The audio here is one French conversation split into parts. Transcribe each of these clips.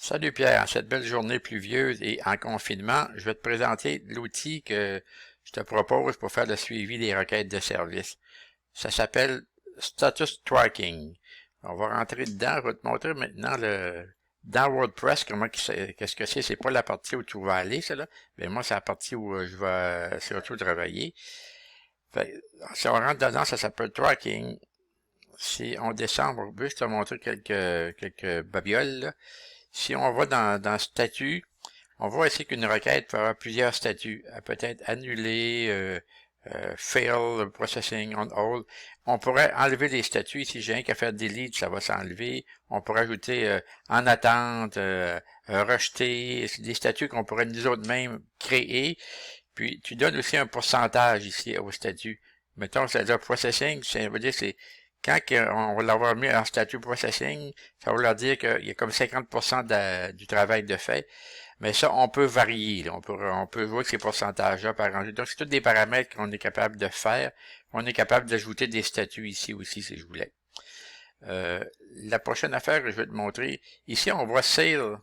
Salut Pierre, en cette belle journée pluvieuse et en confinement, je vais te présenter l'outil que je te propose pour faire le suivi des requêtes de service. Ça s'appelle Status Tracking. On va rentrer dedans, je vais te montrer maintenant dans WordPress qu'est-ce que c'est. C'est pas la partie où tu vas aller, ça là, mais moi c'est la partie où je vais surtout travailler. Fait, si on rentre dedans, ça s'appelle Tracking. Si on descend, on va juste te montrer quelques babioles là. Si on va dans statut, on voit ici qu'une requête peut avoir plusieurs statuts. Elle peut être annulée, fail, processing, on hold. On pourrait enlever les statuts. Ici, j'ai rien qu'à faire delete, ça va s'enlever. On pourrait ajouter en attente, rejeter. C'est des statuts qu'on pourrait nous autres mêmes créer. Puis, tu donnes aussi un pourcentage ici au statut. Mettons, c'est-à-dire processing, ça veut dire c'est quand on va l'avoir mis en statut processing, ça veut leur dire qu'il y a comme 50% du travail de fait. Mais ça, on peut varier. Là. On peut jouer avec ces pourcentages-là par exemple. Donc, c'est tous des paramètres qu'on est capable de faire. On est capable d'ajouter des statuts ici aussi, si je voulais. La prochaine affaire que je vais te montrer, ici, on voit Sale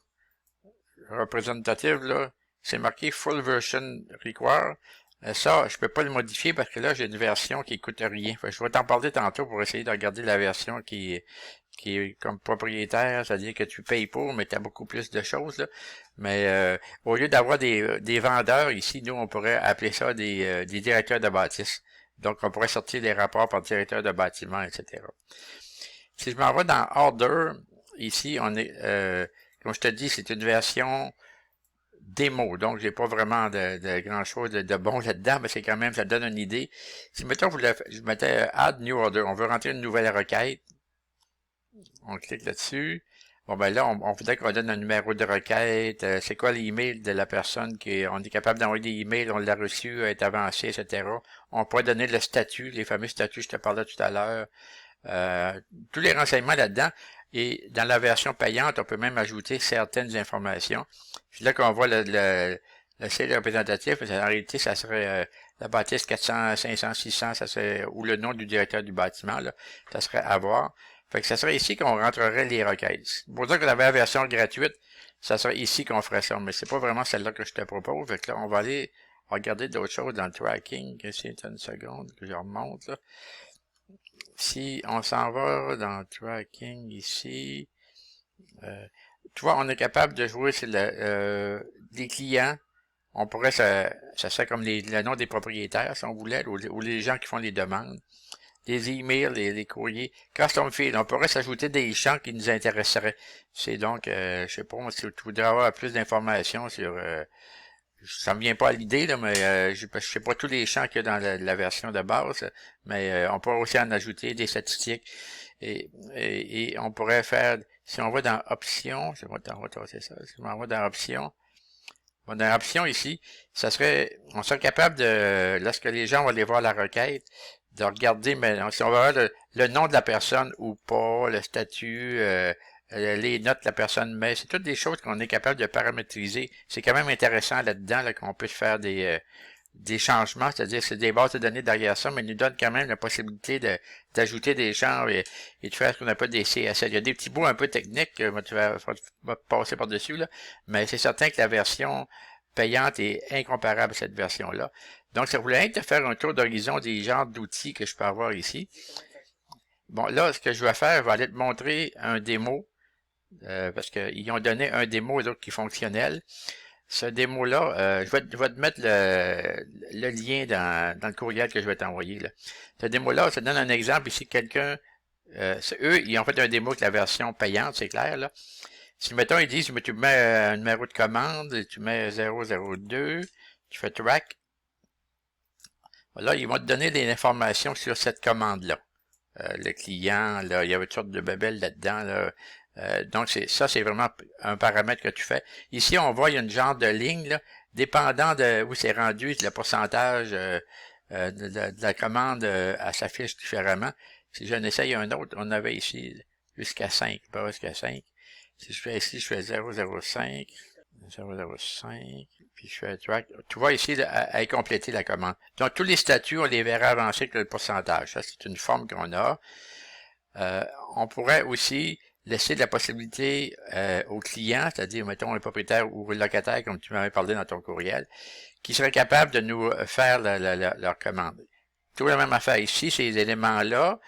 Representative, là. C'est marqué Full Version Require. Ça, je peux pas le modifier parce que là, j'ai une version qui coûte rien. Fait que je vais t'en parler tantôt pour essayer de regarder la version qui est comme propriétaire, c'est-à-dire que tu payes pour, mais tu as beaucoup plus de choses. Là. Mais au lieu d'avoir des vendeurs, ici, nous, on pourrait appeler ça des directeurs de bâtisse. Donc, on pourrait sortir des rapports par directeur de bâtiment, etc. Si je m'en vais dans Order, ici, on est, comme je te dis, c'est une version démo, donc j'ai pas vraiment de grand chose de bon là-dedans, mais c'est quand même, ça donne une idée. Si mettons, je mettais Add New Order, on veut rentrer une nouvelle requête, on clique là-dessus. Bon ben là, on voudrait qu'on donne un numéro de requête, c'est quoi l'email de la personne on est capable d'envoyer des emails, on l'a reçu, est avancé, etc. On pourrait donner le statut, les fameux statuts, je te parlais tout à l'heure. Tous les renseignements là-dedans. Et dans la version payante, on peut même ajouter certaines informations. C'est là qu'on voit le site représentatif. En réalité, ça serait la bâtisse 400, 500, 600, ça serait, ou le nom du directeur du bâtiment, là, ça serait à voir. Fait que ça serait ici qu'on rentrerait les requêtes. Pour dire qu'on avait la version gratuite, ça serait ici qu'on ferait ça. Mais c'est pas vraiment celle-là que je te propose. Fait que là, on va aller regarder d'autres choses dans le tracking. C'est une seconde que je remonte, là. Si on s'en va dans tracking ici, tu vois, on est capable de jouer sur les clients. On pourrait, ça serait comme le nom des propriétaires, si on voulait, ou les gens qui font les demandes. Les emails, les courriers. Custom field, on pourrait s'ajouter des champs qui nous intéresseraient. C'est donc, je sais pas, si tu voudrais avoir plus d'informations sur, ça me vient pas à l'idée, là, mais je sais pas tous les champs qu'il y a dans la version de base, mais on pourrait aussi en ajouter des statistiques. Et on pourrait faire, si on va dans Options, c'est ça, si on va dans Options, dans Options ici, on serait capable de, lorsque les gens vont aller voir la requête, de regarder, mais si on va voir le nom de la personne ou pas, le statut, les notes que la personne met, c'est toutes des choses qu'on est capable de paramétriser. C'est quand même intéressant là-dedans là, qu'on peut faire des changements, c'est-à-dire c'est des bases de données derrière ça, mais il nous donne quand même la possibilité d'ajouter des champs et de faire ce qu'on appelle des CSL. Il y a des petits bouts un peu techniques que tu vas passer par-dessus, là, mais c'est certain que la version payante est incomparable à cette version-là. Donc, ça voulait être de faire un tour d'horizon des genres d'outils que je peux avoir ici. Bon, là, ce que je vais faire, je vais aller te montrer un démo, parce qu'ils ont donné un démo et l'autre qui est fonctionnel. Ce démo-là, je vais te mettre le lien dans le courriel que je vais t'envoyer. Là. Ce démo-là, ça donne un exemple ici. Quelqu'un, eux, ils ont fait un démo avec la version payante, c'est clair. Là. Si, mettons, ils disent, mais tu mets un numéro de commande, tu mets 002, tu fais track. Là, ils vont te donner des informations sur cette commande-là. Le client, là, il y avait toutes sortes de babelles là-dedans. Là. Donc, c'est vraiment un paramètre que tu fais. Ici, on voit, il y a une genre de ligne, là, dépendant de où c'est rendu, le pourcentage de la commande, elle s'affiche différemment. Si j'en essaye un autre, on avait ici jusqu'à 5, pas jusqu'à 5. Si je fais ici, je fais 005, 005, puis je fais track. Tu vois ici, à compléter la commande. Donc, tous les statuts, on les verra avancer avec le pourcentage. Ça, c'est une forme qu'on a. On pourrait aussi laisser la possibilité aux clients, c'est-à-dire, mettons, le propriétaire ou le locataire, comme tu m'avais parlé dans ton courriel, qui serait capable de nous faire leur commande. Tout la même affaire ici, ces éléments-là,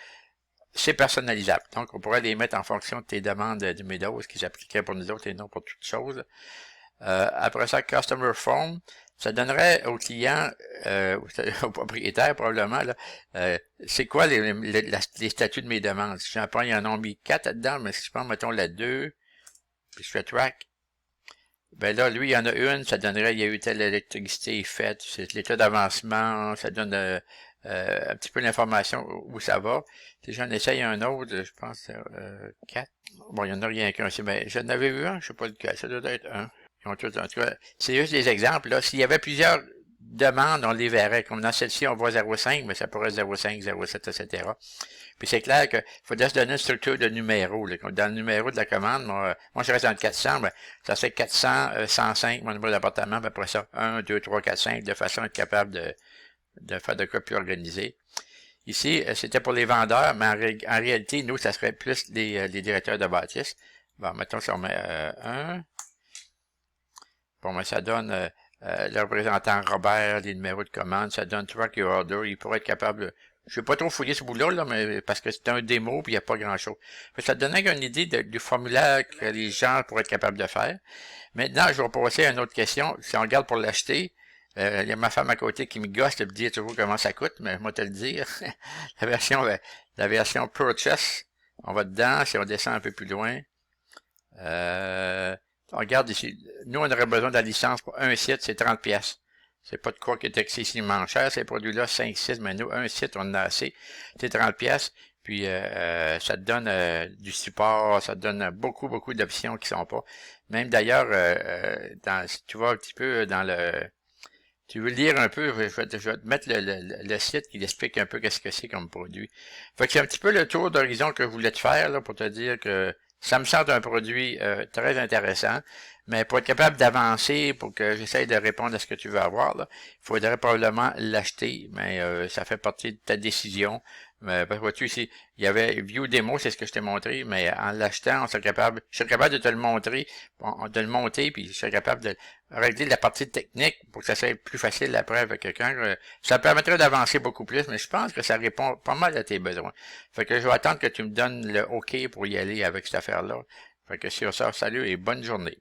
c'est personnalisable. Donc, on pourrait les mettre en fonction de tes demandes du Meadows qui s'appliqueraient pour nous autres et non pour toutes choses. Après ça, Customer Form, ça donnerait aux clients, aux propriétaires probablement, c'est quoi les statuts de mes demandes. Si j'en prends, ils en ont mis 4 là-dedans, mais si je prends, mettons, la 2, puis je fais track, ben là, lui, il y en a une, ça donnerait, il y a eu telle électricité faite, c'est l'état d'avancement, ça donne un petit peu l'information où ça va. Si j'en essaye un autre, je pense 4. Bon, il n'y en a rien qu'un aussi, mais j'en avais vu un, je sais pas lequel, ça doit être un. Ils ont tous, en tout cas, c'est juste des exemples. Là. S'il y avait plusieurs demandes, on les verrait. Comme dans celle-ci, on voit 0,5, mais ça pourrait être 0,5, 0,7, etc. Puis c'est clair qu'il faudrait se donner une structure de numéro. Là. Dans le numéro de la commande, moi je reste dans le 400, ben, ça fait 400, 105, mon numéro d'appartement, puis après ça, 1, 2, 3, 4, 5, de façon à être capable de faire de quoi plus organisé. Ici, c'était pour les vendeurs, mais en réalité, nous, ça serait plus les directeurs de bâtisse. Bon, mettons si on met 1. Bon, mais ça donne le représentant Robert, les numéros de commande, ça donne track your order. Il pourrait être capable. Je ne vais pas trop fouiller ce bout-là, là, mais parce que c'est un démo puis il n'y a pas grand-chose. Ça te donnait une idée du formulaire que les gens pourraient être capables de faire. Maintenant, je vais passer à une autre question. Si on regarde pour l'acheter, il y a ma femme à côté qui me gosse de me dire toujours comment ça coûte, mais moi te le dire. la version Purchase, on va dedans, si on descend un peu plus loin. On regarde ici. Nous, on aurait besoin de la licence pour un site, c'est 30 pièces. C'est pas de quoi qui est excessivement cher. Ces produits-là, 5, 6, mais nous, un site, on en a assez. C'est 30 pièces. Puis, ça te donne du support, ça te donne beaucoup, beaucoup d'options qui sont pas. Même d'ailleurs, si tu vas un petit peu dans le... Tu veux lire un peu, je vais te mettre le site qui explique un peu qu'est-ce que c'est comme produit. Fait que c'est un petit peu le tour d'horizon que je voulais te faire, là, pour te dire que ça me semble un produit très intéressant, mais pour être capable d'avancer, pour que j'essaye de répondre à ce que tu veux avoir, là, il faudrait probablement l'acheter, mais ça fait partie de ta décision. Parce que vois-tu ici, il y avait View Demo, c'est ce que je t'ai montré, mais en l'achetant, je serais capable de te le montrer, de le monter, puis je serais capable de régler la partie technique pour que ça soit plus facile après avec quelqu'un. Ça permettrait d'avancer beaucoup plus, mais je pense que ça répond pas mal à tes besoins. Fait que je vais attendre que tu me donnes le OK pour y aller avec cette affaire-là. Fait que sur ça, salut et bonne journée.